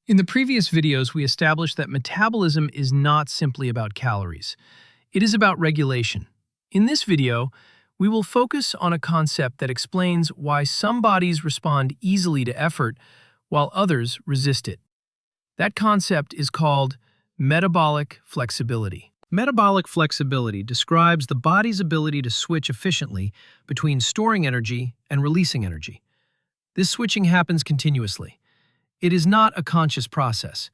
In the previous videos, we established that metabolism is not simply about calories. It is about regulation. In this video, we will focus on a concept that explains why some bodies respond easily to effort while others resist it. That concept is called metabolic flexibility. Metabolic flexibility describes the body's ability to switch efficiently between storing energy and releasing energy. This switching happens continuously. It is not a conscious process.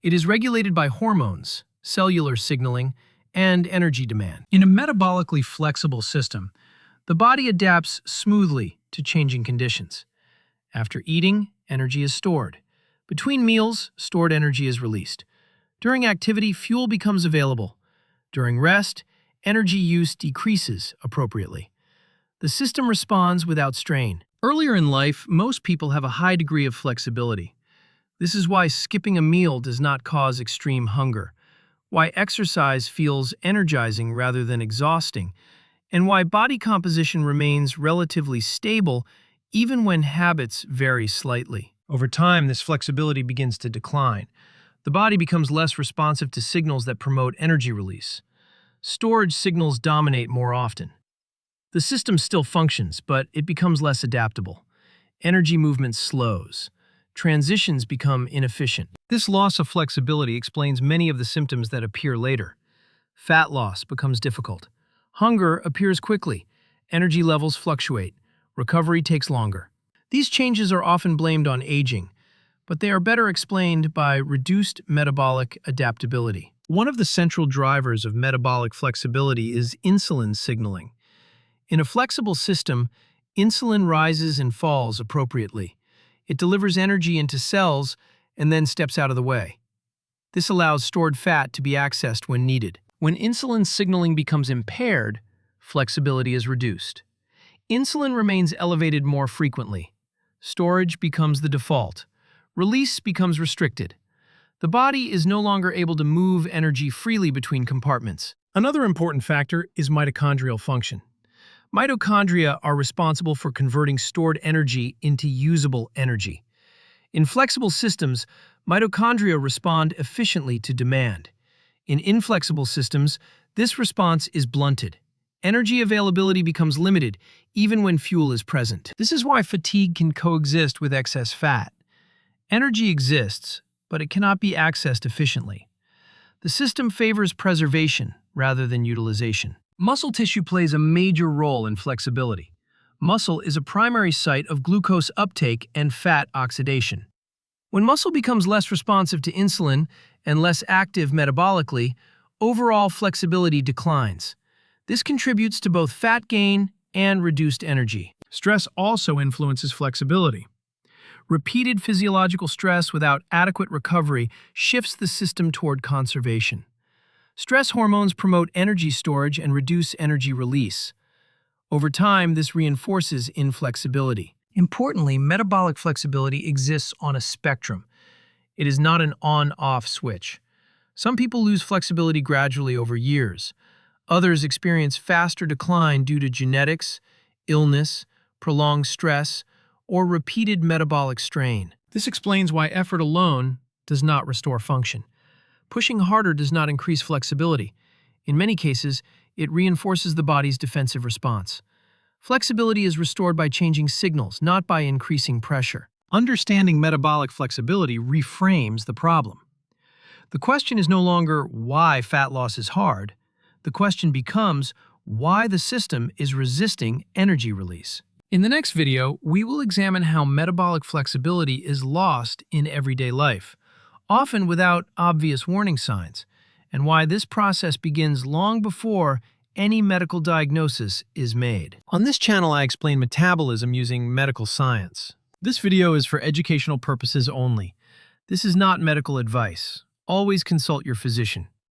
It is regulated by hormones, cellular signaling, and energy demand. In a metabolically flexible system, the body adapts smoothly to changing conditions. After eating, energy is stored. Between meals, stored energy is released. During activity, fuel becomes available. During rest, energy use decreases appropriately. The system responds without strain. Earlier in life, most people have a high degree of flexibility. This is why skipping a meal does not cause extreme hunger, why exercise feels energizing rather than exhausting, and why body composition remains relatively stable even when habits vary slightly. Over time, this flexibility begins to decline. The body becomes less responsive to signals that promote energy release. Storage signals dominate more often. The system still functions, but it becomes less adaptable. Energy movement slows. Transitions become inefficient. This loss of flexibility explains many of the symptoms that appear later. Fat loss becomes difficult. Hunger appears quickly. Energy levels fluctuate. Recovery takes longer. These changes are often blamed on aging, but they are better explained by reduced metabolic adaptability. One of the central drivers of metabolic flexibility is insulin signaling. In a flexible system, insulin rises and falls appropriately. It delivers energy into cells and then steps out of the way. This allows stored fat to be accessed when needed. When insulin signaling becomes impaired, flexibility is reduced. Insulin remains elevated more frequently. Storage becomes the default. Release becomes restricted. The body is no longer able to move energy freely between compartments. Another important factor is mitochondrial function. Mitochondria are responsible for converting stored energy into usable energy. In flexible systems, mitochondria respond efficiently to demand. In inflexible systems, this response is blunted. Energy availability becomes limited, even when fuel is present. This is why fatigue can coexist with excess fat. Energy exists, but it cannot be accessed efficiently. The system favors preservation rather than utilization. Muscle tissue plays a major role in flexibility. Muscle is a primary site of glucose uptake and fat oxidation. When muscle becomes less responsive to insulin and less active metabolically, overall flexibility declines. This contributes to both fat gain and reduced energy. Stress also influences flexibility. Repeated physiological stress without adequate recovery shifts the system toward conservation. Stress hormones promote energy storage and reduce energy release. Over time, this reinforces inflexibility. Importantly, metabolic flexibility exists on a spectrum. It is not an on-off switch. Some people lose flexibility gradually over years. Others experience faster decline due to genetics, illness, prolonged stress, or repeated metabolic strain. This explains why effort alone does not restore function. Pushing harder does not increase flexibility. In many cases, it reinforces the body's defensive response. Flexibility is restored by changing signals, not by increasing pressure. Understanding metabolic flexibility reframes the problem. The question is no longer why fat loss is hard. The question becomes why the system is resisting energy release. In the next video, we will examine how metabolic flexibility is lost in everyday life, often without obvious warning signs, and why this process begins long before any medical diagnosis is made. On this channel, I explain metabolism using medical science. This video is for educational purposes only. This is not medical advice. Always consult your physician.